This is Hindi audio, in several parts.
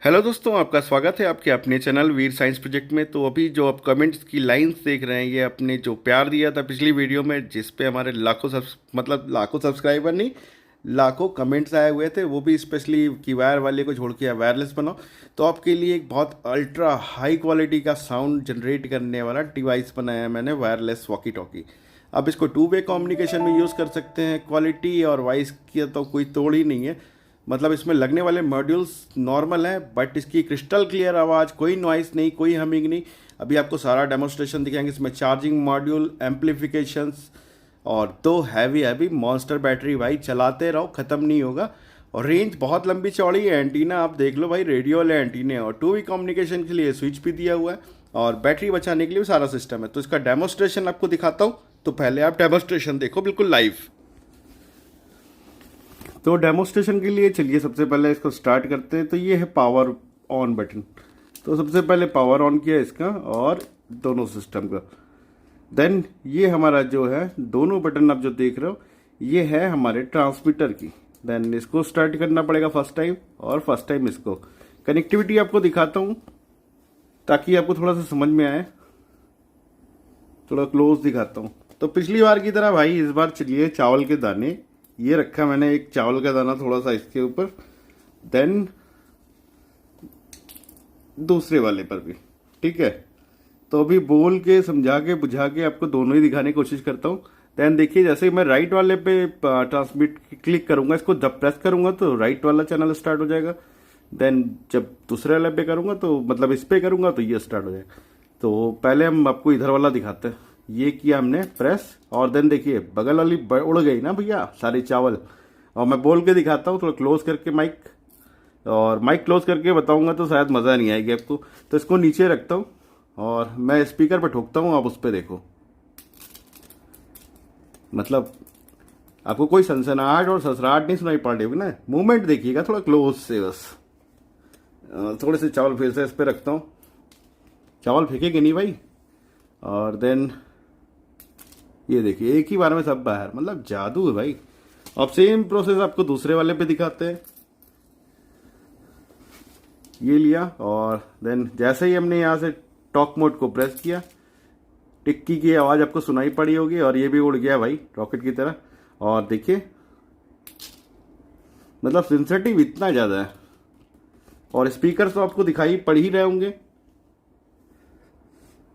हेलो दोस्तों, आपका स्वागत है आपके अपने चैनल वीर साइंस प्रोजेक्ट में। तो अभी जो आप कमेंट्स की लाइंस देख रहे हैं, ये अपने जो प्यार दिया था पिछली वीडियो में, जिस पे हमारे लाखों सब्सक्राइबर नहीं, लाखों कमेंट्स आए हुए थे, वो भी स्पेशली कि वायर वाले को छोड़ के वायरलेस बनाओ। तो आपके लिए एक बहुत अल्ट्रा हाई क्वालिटी का साउंड जनरेट करने वाला डिवाइस बनाया है मैंने, वायरलेस वॉकी टॉकी। अब इसको टू वे कम्युनिकेशन में यूज़ कर सकते हैं। क्वालिटी और वॉइस की तो कोई तोड़ ही नहीं है। मतलब इसमें लगने वाले मॉड्यूल्स नॉर्मल हैं, बट इसकी क्रिस्टल क्लियर आवाज़, कोई नॉइस नहीं, कोई हमिंग नहीं। अभी आपको सारा डेमोन्स्ट्रेशन दिखाएंगे। इसमें चार्जिंग मॉड्यूल, एम्पलीफिकेशंस और दो हैवी हैवी मॉन्स्टर बैटरी। भाई चलाते रहो, ख़त्म नहीं होगा। और रेंज बहुत लंबी चौड़ी है। एंटीना आप देख लो भाई, रेडियो वाले एंटीने, और टू वे कम्युनिकेशन के लिए स्विच भी दिया हुआ है, और बैटरी बचाने के लिए भी सारा सिस्टम है। तो इसका डेमोन्स्ट्रेशन आपको दिखाता हूँ। तो पहले आप डेमोन्स्ट्रेशन देखो बिल्कुल लाइव। तो डेमोन्स्ट्रेशन के लिए चलिए सबसे पहले इसको स्टार्ट करते हैं। तो ये है पावर ऑन बटन। तो सबसे पहले पावर ऑन किया इसका और दोनों सिस्टम का। देन ये हमारा जो है दोनों बटन आप जो देख रहे हो, ये है हमारे ट्रांसमीटर की। देन इसको स्टार्ट करना पड़ेगा फर्स्ट टाइम, और फर्स्ट टाइम इसको कनेक्टिविटी आपको दिखाता हूँ ताकि आपको थोड़ा सा समझ में आए। थोड़ा क्लोज दिखाता हूँ। तो पिछली बार की तरह भाई इस बार चलिए चावल के दाने, ये रखा मैंने एक चावल का दाना थोड़ा सा इसके ऊपर, देन दूसरे वाले पर भी, ठीक है। तो अभी बोल के समझा के बुझा के आपको दोनों ही दिखाने की कोशिश करता हूँ। देन देखिए, जैसे मैं राइट वाले पे ट्रांसमिट क्लिक करूंगा, इसको जब प्रेस करूंगा तो राइट वाला चैनल स्टार्ट हो जाएगा। देन जब दूसरे वाले पे करूंगा तो मतलब इस पे करूंगा तो ये स्टार्ट हो जाएगा। तो पहले हम आपको इधर वाला दिखाते हैं। ये किया हमने प्रेस, और देन देखिए बगल वाली उड़ गई ना भैया सारे चावल। और मैं बोल के दिखाता हूँ थोड़ा क्लोज करके माइक, और माइक क्लोज करके बताऊंगा तो शायद मज़ा नहीं आएगी आपको। तो इसको नीचे रखता हूँ और मैं स्पीकर पे ठोकता हूँ, आप उस पर देखो। मतलब आपको कोई सनसनाहट और ससराहट नहीं सुनाई पड़ रही होगी ना। मूवमेंट देखिएगा थोड़ा क्लोज से बस। थोड़े से चावल फिर से इस पर रखता हूँ, चावल फेंकेंगे नहीं भाई। और देन ये देखिए एक ही बार में सब बाहर, मतलब जादू है भाई। अब सेम प्रोसेस आपको दूसरे वाले पे दिखाते हैं। ये लिया और देन जैसे ही हमने यहाँ से टॉक मोड को प्रेस किया, टिक्की की आवाज़ आपको सुनाई पड़ी होगी, और ये भी उड़ गया भाई रॉकेट की तरह। और देखिए मतलब सेंसिटिव इतना ज़्यादा है। और स्पीकर तो आपको दिखाई पड़ ही रहे होंगे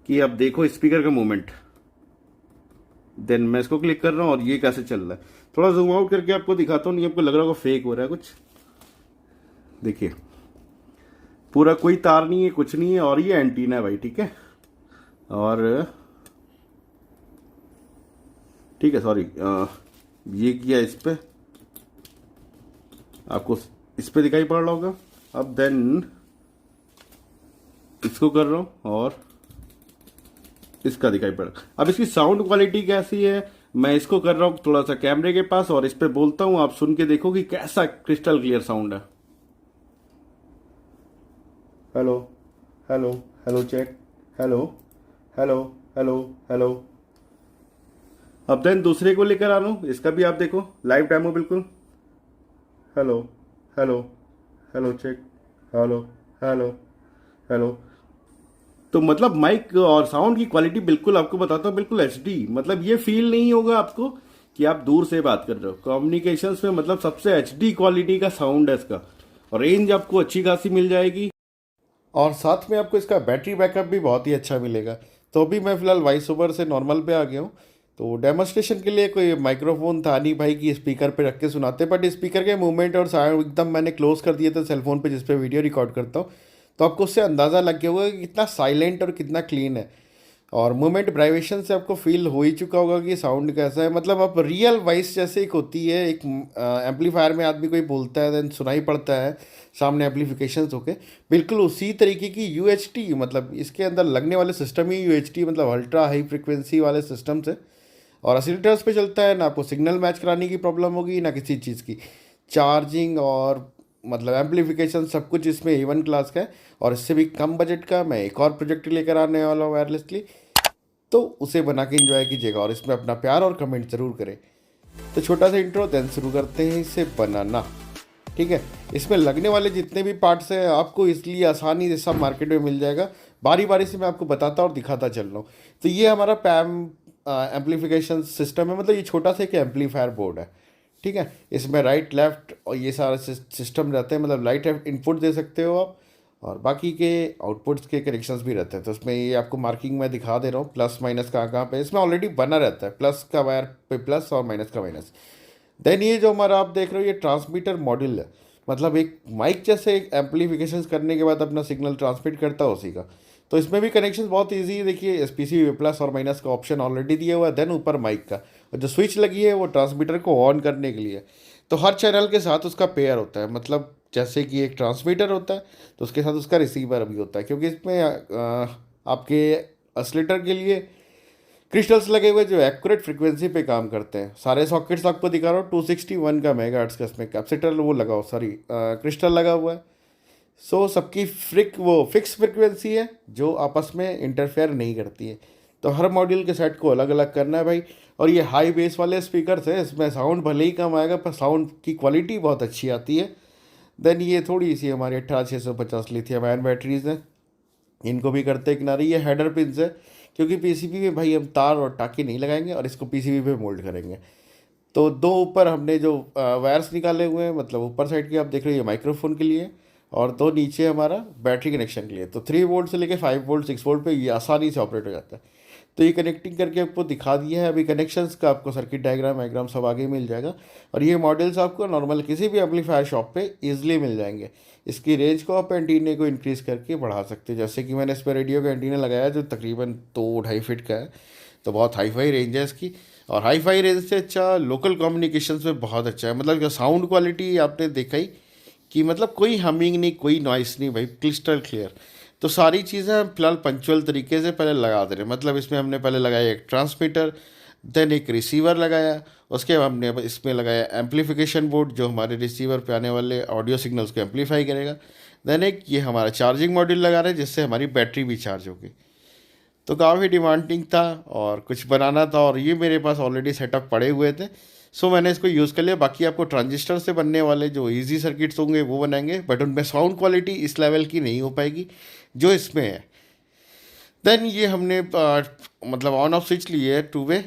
कि अब देखो स्पीकर का मूवमेंट। देन मैं इसको क्लिक कर रहा हूँ और ये कैसे चल रहा है। थोड़ा जूम आउट करके आपको दिखाता हूँ, नहीं आपको लग रहा होगा फेक हो रहा है कुछ। देखिए पूरा कोई तार नहीं है, कुछ नहीं है, और ये एंटीना है भाई, ठीक है। और ठीक है, सॉरी, ये किया इस पे, आपको इस पे दिखाई पड़ रहा होगा। अब देन इसको कर रहा हूँ और इसका दिखाई पड़ रहा। अब इसकी साउंड क्वालिटी कैसी है, मैं इसको कर रहा हूँ थोड़ा सा कैमरे के पास और इस पे बोलता हूँ, आप सुन के देखो कि कैसा क्रिस्टल क्लियर साउंड है। Hello hello hello check, hello hello hello hello. अब देन दूसरे को लेकर आ रहा हूँ, इसका भी आप देखो लाइव डेमो बिल्कुल। Hello hello hello check, hello hello hello. तो मतलब माइक और साउंड की क्वालिटी बिल्कुल आपको बताता हूँ बिल्कुल एचडी। मतलब ये फील नहीं होगा आपको कि आप दूर से बात कर रहे हो। कम्युनिकेशंस में मतलब सबसे एचडी क्वालिटी का साउंड है इसका, और रेंज आपको अच्छी खासी मिल जाएगी, और साथ में आपको इसका बैटरी बैकअप भी बहुत ही अच्छा मिलेगा। तो अभी मैं फिलहाल वॉइस ओवर से नॉर्मल पे आ गया हूँ। तो डेमोन्स्ट्रेशन के लिए कोई माइक्रोफोन था नहीं भाई कि स्पीकर पे रख के सुनाते, बट स्पीकर के मूवमेंट और साउंड एकदम मैंने क्लोज कर दिए थे सेलफोन पे जिस पे वीडियो रिकॉर्ड करता हूँ। तो आपको उससे अंदाज़ा लग गया होगा कि कितना साइलेंट और कितना क्लीन है। और मूवमेंट वाइब्रेशन से आपको फील हो ही चुका होगा कि साउंड कैसा है। मतलब अब रियल वॉइस जैसे एक होती है, एक एम्पलीफायर में आदमी कोई बोलता है देन सुनाई पड़ता है सामने एम्पलीफिकेशंस होके, बिल्कुल उसी तरीके की यूएचटी, मतलब इसके अंदर लगने वाले सिस्टम ही यूएचटी, मतलब अल्ट्रा हाई फ्रिक्वेंसी वाले सिस्टम से, और ऑसिलेटर्स पे चलता है। ना आपको सिग्नल मैच कराने की प्रॉब्लम होगी, ना किसी चीज़ की। चार्जिंग और मतलब एम्पलीफिकेशन सब कुछ इसमें A1 क्लास का है। और इससे भी कम बजट का मैं एक और प्रोजेक्ट लेकर आने वाला हूँ वायरलेसली, तो उसे बना के एंजॉय कीजिएगा और इसमें अपना प्यार और कमेंट ज़रूर करें। तो छोटा सा इंट्रो, देन शुरू करते हैं इसे बनाना। ठीक है। इसमें लगने वाले जितने भी पार्ट्स हैं आपको इसलिए आसानी से सब मार्केट में मिल जाएगा। बारी बारी से मैं आपको बताता और दिखाता चल रहा हूँ। तो ये हमारा पैम एम्पलीफिकेशन सिस्टम है, मतलब ये छोटा सा एक एम्पलीफायर बोर्ड है, ठीक है। इसमें राइट लेफ्ट और ये सारा सिस्टम रहते हैं, मतलब राइट इनपुट दे सकते हो आप और बाकी के आउटपुट्स के कनेक्शंस भी रहते हैं। तो उसमें ये आपको मार्किंग में दिखा दे रहा हूँ, प्लस माइनस कहाँ कहाँ पे इसमें ऑलरेडी बना रहता है, प्लस का वायर पे प्लस और माइनस का माइनस। देन ये जो हमारा आप देख रहे हो ये ट्रांसमीटर मॉड्यूल है, मतलब एक माइक जैसे एक एम्पलीफिकेशन करने के बाद अपना सिग्नल ट्रांसमिट करता है उसी का। तो इसमें भी कनेक्शन बहुत इजी है, देखिए एस पी सी प्लस और माइनस का ऑप्शन ऑलरेडी दिया हुआ है। देन ऊपर माइक का और जो स्विच लगी है वो ट्रांसमीटर को ऑन करने के लिए। तो हर चैनल के साथ उसका पेयर होता है, मतलब जैसे कि एक ट्रांसमीटर होता है तो उसके साथ उसका रिसीवर भी होता है, क्योंकि इसमें आपके ऑसिलेटर के लिए क्रिस्टल्स लगे हुए जो एक्यूरेट फ्रीक्वेंसी पे काम करते हैं। सारे सॉकेट्स आपको दिखा रहा हूँ 261 का मेगाहर्ट्ज़ का इसमें कैपेसिटर वो लगा हो, सॉरी क्रिस्टल लगा हुआ है। सो सबकी वो फिक्स फ्रिक्वेंसी है जो आपस में इंटरफेयर नहीं करती है। तो हर मॉड्यूल के सेट को अलग अलग करना है भाई। और ये हाई बेस वाले स्पीकर्स हैं, इसमें साउंड भले ही कम आएगा पर साउंड की क्वालिटी बहुत अच्छी आती है। देन ये थोड़ी सी हमारी 18650 लिथियम आयन बैटरीज हैं, इनको भी करते हैं किनारे। ये हेडर पिन्स है, क्योंकि पीसीबी में भाई हम तार और टाँके नहीं लगाएंगे और इसको पीसीबी पे मोल्ड करेंगे। तो दो ऊपर हमने जो वायर्स निकाले हुए हैं, मतलब ऊपर साइड के आप देख रहे हो ये माइक्रोफोन के लिए और दो नीचे हमारा बैटरी कनेक्शन के लिए। तो 3 वोल्ट से लेकर 5 वोल्ट 6 वोल्ट पे ये आसानी से ऑपरेट हो जाता है। तो ये कनेक्टिंग करके आपको दिखा दिया है। अभी कनेक्शंस का आपको सर्किट डायग्राम सब आगे मिल जाएगा। और ये मॉडल्स आपको नॉर्मल किसी भी एम्पलीफायर शॉप पे इजीली मिल जाएंगे। इसकी रेंज को आप एंटीने को इंक्रीज़ करके बढ़ा सकते हो, जैसे कि मैंने इस पर रेडियो का एंटीना लगाया जो तकरीबन 2-2.5 फीट का है। तो बहुत हाई फाई रेंज है इसकी, और हाई फाई रेंज से अच्छा लोकल कम्युनिकेशंस में बहुत अच्छा है। मतलब जो साउंड क्वालिटी आपने देखा ही कि मतलब कोई हमिंग नहीं, कोई नॉइस नहीं भाई, क्रिस्टल क्लियर। तो सारी चीज़ें हम फिलहाल पंचुअल तरीके से पहले लगा दे रहे हैं। मतलब इसमें हमने पहले लगाया एक ट्रांसमीटर, देन एक रिसीवर लगाया, उसके बाद हमने इसमें लगाया एम्पलीफिकेशन बोर्ड जो हमारे रिसीवर पे आने वाले ऑडियो सिग्नल्स को एम्पलीफाई करेगा। देन एक ये हमारा चार्जिंग मॉड्यूल लगा रहे हैं जिससे हमारी बैटरी भी चार्ज होगी। तो काफ़ी डिमांडिंग था और कुछ बनाना था, और ये मेरे पास ऑलरेडी सेटअप पड़े हुए थे, सो मैंने इसको यूज़ कर लिया। बाकी आपको ट्रांजिस्टर से बनने वाले जो इजी सर्किट्स होंगे वो बनाएंगे, बट उनमें साउंड क्वालिटी इस लेवल की नहीं हो पाएगी जो इसमें है। देन ये हमने मतलब ऑन ऑफ स्विच लिए है 2 वे,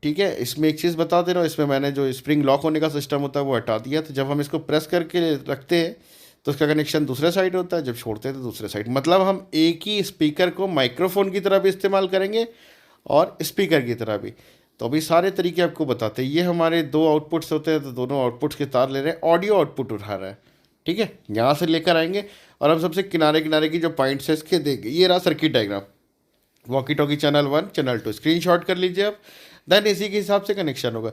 ठीक है। इसमें एक चीज़ बता दे रहा हूँ, इसमें मैंने जो स्प्रिंग लॉक होने का सिस्टम होता है वो हटा दिया। तो जब हम इसको प्रेस करके रखते हैं तो उसका कनेक्शन दूसरे साइड होता है, जब छोड़ते हैं तो दूसरे साइड। मतलब हम एक ही स्पीकर को माइक्रोफोन की तरह भी इस्तेमाल करेंगे और स्पीकर की तरह भी। तो अभी सारे तरीके आपको बताते हैं। ये हमारे 2 आउटपुट्स होते हैं, तो दोनों आउटपुट्स के तार ले रहे हैं, ऑडियो आउटपुट उठा रहा है, ठीक है। यहाँ से लेकर आएंगे और हम सबसे किनारे किनारे की जो पॉइंट्स है इसके देंगे। ये रहा circuit diagram, walkie talkie channel 1 channel 2 screenshot कर लीजिए आप। देन इसी के हिसाब से कनेक्शन होगा।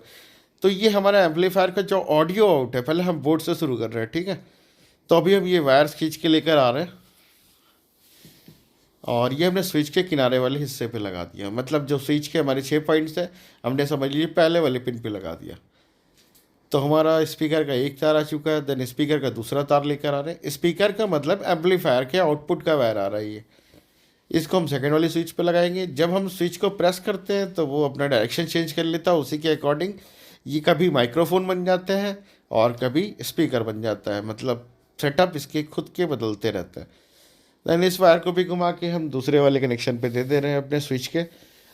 तो ये हमारा एम्पलीफायर का जो ऑडियो आउट है, पहले हम बोर्ड से शुरू कर रहे हैं, ठीक है। तो अभी हम ये वायर्स खींच के लेकर आ रहे हैं और ये हमने स्विच के किनारे वाले हिस्से पे लगा दिया। मतलब जो स्विच के हमारे 6 पॉइंट्स हैं हमने समझ लीजिए पहले वाले पिन पे लगा दिया। तो हमारा स्पीकर का एक तार आ चुका है, देन स्पीकर का दूसरा तार लेकर आ रहे हैं। स्पीकर का मतलब एम्पलीफायर के आउटपुट का वायर आ रहा है ये। इसको हम सेकेंड वाली स्विच पे लगाएंगे। जब हम स्विच को प्रेस करते हैं तो वो अपना डायरेक्शन चेंज कर लेता है, उसी के अकॉर्डिंग ये कभी माइक्रोफोन बन जाते हैं और कभी स्पीकर बन जाता है। मतलब सेटअप इसके खुद के बदलते रहते हैं। देन इस वायर को भी घुमा के हम दूसरे वाले कनेक्शन पे दे रहे हैं अपने स्विच के,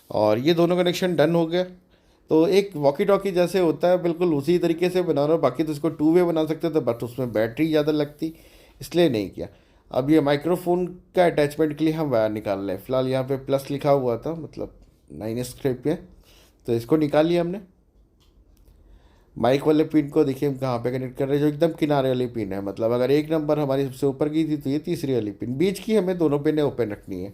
और ये दोनों कनेक्शन डन हो गया। तो एक वॉकी टॉकी जैसे होता है बिल्कुल उसी तरीके से बना रहा हूँ। बाकी तो इसको 2 वे बना सकते थे बट उसमें बैटरी ज़्यादा लगती, इसलिए नहीं किया। अब ये माइक्रोफोन का अटैचमेंट के लिए हम वायर निकाल रहे हैं। फिलहाल यहाँ पे प्लस लिखा हुआ था, मतलब 9 स्क्रिप्ट पे, तो इसको निकाल लिया हमने। माइक वाले पिन को देखिए हम कहाँ पे कनेक्ट कर रहे हैं, जो एकदम किनारे वाली पिन है। मतलब अगर 1 नंबर हमारी सबसे ऊपर की थी तो ये तीसरी वाली पिन, बीच की हमें दोनों पिनें ओपन रखनी है।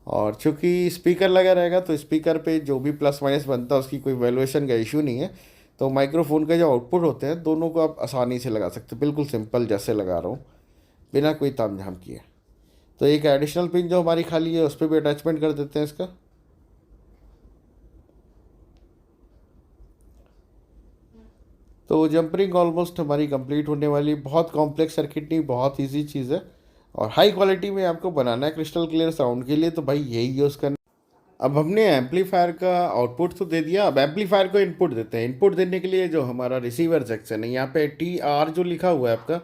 और चूँकि स्पीकर लगा रहेगा तो स्पीकर पे जो भी प्लस माइनस बनता है उसकी कोई वैल्यूएशन का इशू नहीं है। तो माइक्रोफोन का जो आउटपुट होते हैं दोनों को आप आसानी से लगा सकते हैं, बिल्कुल सिंपल जैसे लगा रहा हूँ बिना कोई तामझाम किए। तो एक एडिशनल पिन जो हमारी खाली है उस पर भी अटैचमेंट कर देते हैं इसका। तो जंपरिंग ऑलमोस्ट हमारी कंप्लीट होने वाली। बहुत कॉम्प्लेक्स सर्किट नहीं, बहुत इजी चीज़ है और हाई क्वालिटी में आपको बनाना है क्रिस्टल क्लियर साउंड के लिए, तो भाई यही यूज़ करना। अब हमने एम्पलीफायर का आउटपुट तो दे दिया, अब एम्पलीफायर को इनपुट देते हैं। इनपुट देने के लिए जो हमारा रिसीवर सेक्शन है, यहाँ पे टी आर जो लिखा हुआ है आपका,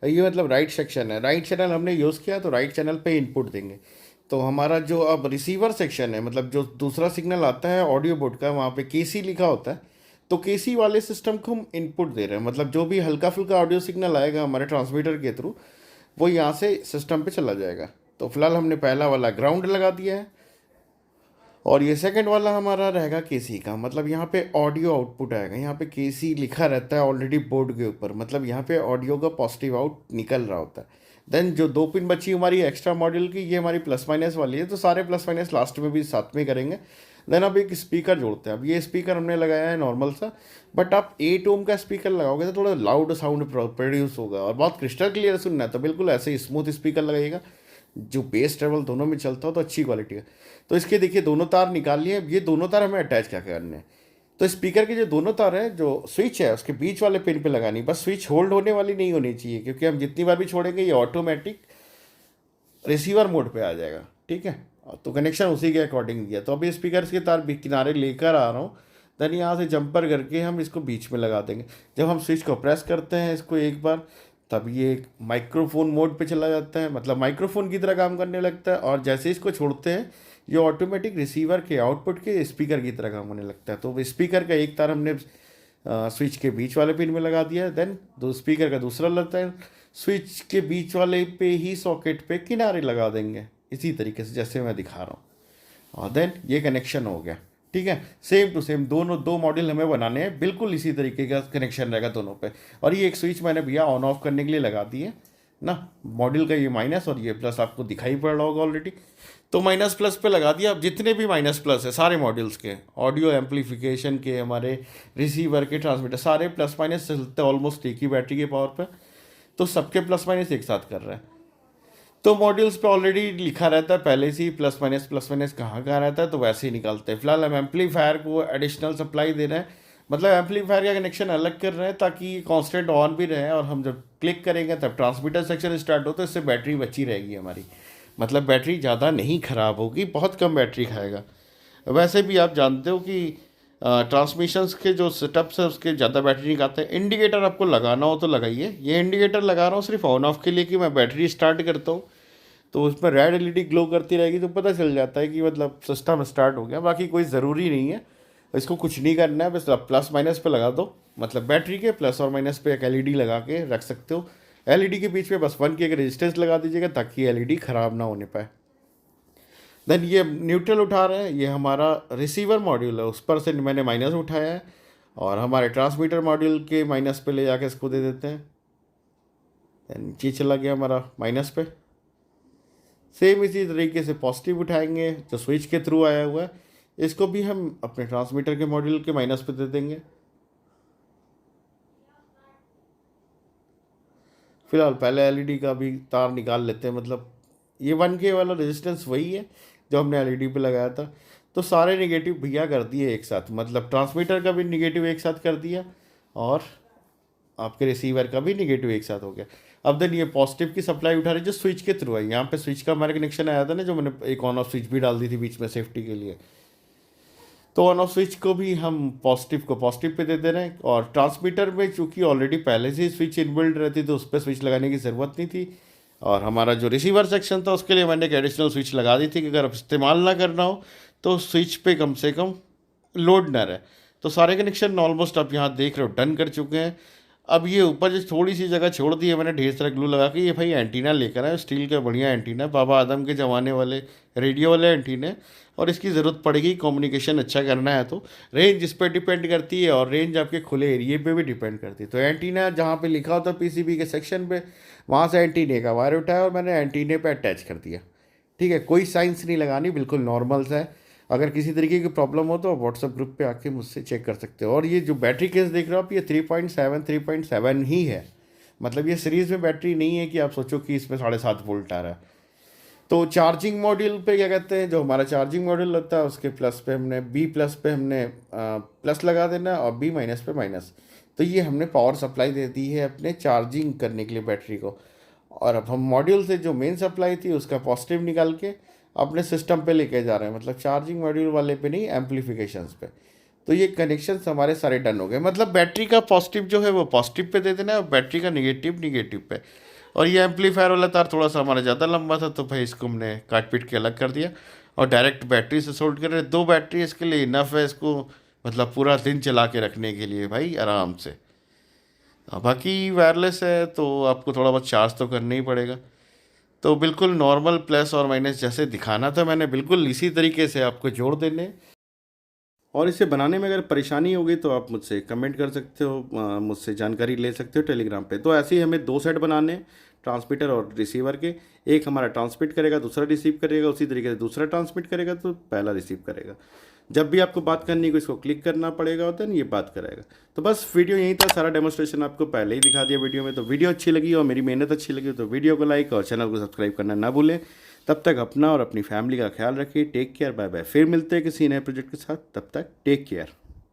ये मतलब राइट सेक्शन है। राइट चैनल हमने यूज़ किया तो राइट चैनल पे इनपुट देंगे। तो हमारा जो अब रिसीवर सेक्शन है, मतलब जो दूसरा सिग्नल आता है ऑडियो बोर्ड का, वहाँ पे केसी लिखा होता है। तो केसी वाले सिस्टम को हम इनपुट दे रहे हैं, मतलब जो भी हल्का फुल्का ऑडियो सिग्नल आएगा हमारे ट्रांसमीटर के थ्रू, वो यहाँ से सिस्टम पे चला जाएगा। तो फिलहाल हमने पहला वाला ग्राउंड लगा दिया है, और ये सेकंड वाला हमारा रहेगा केसी का। मतलब यहाँ पे ऑडियो आउटपुट आएगा, यहाँ पे केसी लिखा रहता है ऑलरेडी बोर्ड के ऊपर, मतलब यहाँ पे ऑडियो का पॉजिटिव आउट निकल रहा होता है। देन जो 2 पिन बची हमारी एक्स्ट्रा मॉड्यूल की, ये हमारी प्लस माइनस वाली है, तो सारे प्लस माइनस लास्ट में भी साथ में करेंगे। देन अब एक स्पीकर जोड़ते हैं। अब ये स्पीकर हमने लगाया है नॉर्मल सा, बट आप 8 ओम का स्पीकर लगाओगे तो थोड़ा लाउड साउंड प्रोड्यूस होगा, और बहुत क्रिस्टल क्लियर सुनना है तो बिल्कुल ऐसे ही स्मूथ स्पीकर लगाइएगा जो बेस ट्रेवल दोनों में चलता हो तो अच्छी क्वालिटी का। तो इसके देखिए दोनों तार निकाल लिए। अब ये दोनों तार हमें अटैच क्या करने हैं, तो स्पीकर के जो दोनों तार है, जो स्विच है उसके बीच वाले पिन पे लगानी। बस स्विच होल्ड होने वाली नहीं होनी चाहिए, क्योंकि हम जितनी बार भी छोड़ेंगे ये ऑटोमेटिक रिसीवर मोड पे आ जाएगा। ठीक है, तो कनेक्शन उसी के अकॉर्डिंग दिया। तो अभी स्पीकर के तार किनारे लेकर आ रहा हूँ, देन यहाँ से जंपर करके हम इसको बीच में लगा देंगे। जब हम स्विच को प्रेस करते हैं इसको एक बार, तब ये एक माइक्रोफोन मोड पे चला जाता है, मतलब माइक्रोफोन की तरह काम करने लगता है। और जैसे इसको छोड़ते हैं ये ऑटोमेटिक रिसीवर के आउटपुट के स्पीकर की तरह काम होने लगता है। तो स्पीकर का एक तार हमने स्विच के बीच वाले पिन में लगा दिया है, देन दो स्पीकर का दूसरा लगता है स्विच के बीच वाले पे ही सॉकेट पे किनारे लगा देंगे, इसी तरीके से जैसे मैं दिखा रहा हूँ। और देन ये कनेक्शन हो गया। ठीक है, सेम टू सेम दोनों 2 मॉड्यूल हमें बनाने हैं, बिल्कुल इसी तरीके का कनेक्शन रहेगा दोनों पे। और ये एक स्विच मैंने भैया ऑन ऑफ करने के लिए लगा दी है ना, मॉड्यूल का ये माइनस और ये प्लस आपको दिखाई पड़ रहा होगा ऑलरेडी। तो माइनस प्लस पे लगा दिया। अब जितने भी माइनस प्लस है सारे मॉड्यूल्स के, ऑडियो एम्पलीफिकेशन के, हमारे रिसीवर के, ट्रांसमीटर, सारे प्लस माइनस चलते हैं ऑलमोस्ट एक ही बैटरी के पावर पे। तो सबके प्लस माइनस एक साथ कर रहे हैं। तो मॉड्यूल्स पे ऑलरेडी लिखा रहता है पहले से ही प्लस माइनस कहाँ कहाँ रहता है, तो वैसे ही निकालते हैं। फिलहाल हम एम्पलीफायर को एडिशनल सप्लाई दे रहे हैं, मतलब एम्पलीफायर का कनेक्शन अलग कर रहे हैं ताकि कांस्टेंट ऑन भी रहे, और हम जब क्लिक करेंगे तब ट्रांसमीटर सेक्शन स्टार्ट हो तो इससे बैटरी बची रहेगी हमारी, मतलब बैटरी ज़्यादा नहीं ख़राब होगी, बहुत कम बैटरी खाएगा। वैसे भी आप जानते हो कि ट्रांसमिशंस के जो सेटअप्स है उसके ज़्यादा बैटरी नहीं खाते हैं। इंडिकेटर आपको लगाना हो तो लगाइए। ये इंडिकेटर लगा रहा हूँ सिर्फ ऑन ऑफ के लिए, कि मैं बैटरी स्टार्ट करता हूँ तो उसमें रेड एलईडी ग्लो करती रहेगी, तो पता चल जाता है कि मतलब सिस्टम स्टार्ट हो गया। बाकी कोई ज़रूरी नहीं है, इसको कुछ नहीं करना है, बस प्लस माइनस पे लगा दो, मतलब बैटरी के प्लस और माइनस पे एक एलईडी लगा के रख सकते हो। एलईडी के बीच में बस 1 की एक रेजिस्टेंस लगा दीजिएगा ताकि एलईडी ख़राब ना होने पाए। देन ये न्यूट्रल उठा रहे हैं, ये हमारा रिसीवर मॉड्यूल है, उस पर से मैंने माइनस उठाया है, और हमारे ट्रांसमीटर मॉड्यूल के माइनस पे ले जाके इसको दे देते हैं। देन ये चला गया हमारा माइनस पे। सेम इसी तरीके से पॉजिटिव उठाएंगे जो स्विच के थ्रू आया हुआ है, इसको भी हम अपने ट्रांसमीटर के मॉड्यूल के माइनस पे दे देंगे। फिलहाल पहले एलईडी का भी तार निकाल लेते हैं, मतलब ये 1K वाला रेजिस्टेंस वही है जो हमने एलईडी पे लगाया था। तो सारे निगेटिव भैया कर दिए एक साथ, मतलब ट्रांसमीटर का भी निगेटिव एक साथ कर दिया और आपके रिसीवर का भी निगेटिव एक साथ हो गया। अब देन ये पॉजिटिव की सप्लाई उठा रही है जो स्विच के थ्रू है। यहाँ पे स्विच का हमारा कनेक्शन आया था ना, जो मैंने एक ऑन ऑफ स्विच भी डाल दी थी बीच में सेफ्टी के लिए। तो ऑन ऑफ स्विच को भी हम पॉजिटिव को पॉजिटिव पे दे दे रहे हैं, और ट्रांसमीटर में चूंकि ऑलरेडी पहले से ही स्विच इनबिल्ड रहती तो उस पर स्विच लगाने की ज़रूरत नहीं थी। और हमारा जो रिसीवर सेक्शन था उसके लिए मैंने एक एडिशनल स्विच लगा दी थी कि अगर इस्तेमाल ना करना हो तो स्विच पे कम से कम लोड ना रहे। तो सारे कनेक्शन ऑलमोस्ट आप यहाँ देख रहे हो डन कर चुके हैं। अब ये ऊपर जो थोड़ी सी जगह छोड़ दी है मैंने ढेर सारा ग्लू लगा के, ये भाई एंटीना लेकर आए, स्टील का बढ़िया एंटीना, बाबा आदम के ज़माने वाले रेडियो वाले एंटीने, और इसकी ज़रूरत पड़ेगी कम्युनिकेशन अच्छा करना है तो। रेंज इस पर डिपेंड करती है और रेंज आपके खुले एरिए पे भी डिपेंड करती है। तो एंटीना जहाँ पे लिखा होता है पीसीबी के सेक्शन पे, वहाँ से एंटीने का वायर उठाया और मैंने एंटीने पे अटैच कर दिया। ठीक है, कोई साइंस नहीं लगानी, बिल्कुल नॉर्मल सा है। अगर किसी तरीके की प्रॉब्लम हो तो आप व्हाट्सएप ग्रुप पे आके मुझसे चेक कर सकते हो। और ये जो बैटरी केस देख रहे हो आप, ये 3.7 ही है, मतलब ये सीरीज़ में बैटरी नहीं है कि आप सोचो कि इसमें 7.5 वोल्ट आ रहा है। तो चार्जिंग मॉड्यूल पे क्या कहते हैं, जो हमारा चार्जिंग मॉड्यूल होता है उसके प्लस पे हमने बी प्लस पे हमने प्लस लगा देना और बी माइनस पे माइनस। तो ये हमने पावर सप्लाई दे दी है अपने चार्जिंग करने के लिए बैटरी को। और अब हम मॉड्यूल से जो मेन सप्लाई थी उसका पॉजिटिव निकाल के अपने सिस्टम पे लेके जा रहे हैं, मतलब चार्जिंग मॉड्यूल वाले पे नहीं, एम्पलीफिकेशंस पे। तो ये कनेक्शन हमारे सारे डन हो गए, मतलब बैटरी का पॉजिटिव जो है वो पॉजिटिव पे दे देना है और बैटरी का निगेटिव निगेटिव पे। और ये एम्पलीफायर वाला तार थोड़ा सा हमारा ज़्यादा लंबा था, तो भाई इसको हमने काट पीट के अलग कर दिया और डायरेक्ट बैटरी से सोल्ड कर रहे। 2 बैटरी इसके लिए इनफ है, इसको मतलब पूरा दिन चला के रखने के लिए भाई आराम से। बाकी वायरलेस है तो आपको थोड़ा बहुत चार्ज तो करना ही पड़ेगा। तो बिल्कुल नॉर्मल प्लस और माइनस जैसे दिखाना था मैंने, बिल्कुल इसी तरीके से आपको जोड़ देने। और इसे बनाने में अगर परेशानी होगी तो आप मुझसे कमेंट कर सकते हो, मुझसे जानकारी ले सकते हो टेलीग्राम पे। तो ऐसे ही हमें 2 सेट बनाने हैं, ट्रांसमीटर और रिसीवर के। एक हमारा ट्रांसमिट करेगा, दूसरा रिसीव करेगा, उसी तरीके से दूसरा ट्रांसमिट करेगा तो पहला रिसीव करेगा। जब भी आपको बात करनी है इसको क्लिक करना पड़ेगा, होता है ना, ये बात कराएगा। तो बस वीडियो यही था, सारा डेमोस्ट्रेशन आपको पहले ही दिखा दिया वीडियो में। तो वीडियो अच्छी लगी और मेरी मेहनत अच्छी लगी तो वीडियो को लाइक और चैनल को सब्सक्राइब करना ना भूलें। तब तक अपना और अपनी फैमिली का ख्याल रखिए। Take care, bye bye. फिर मिलते हैं किसी नए प्रोजेक्ट के साथ, तब तक टेक केयर।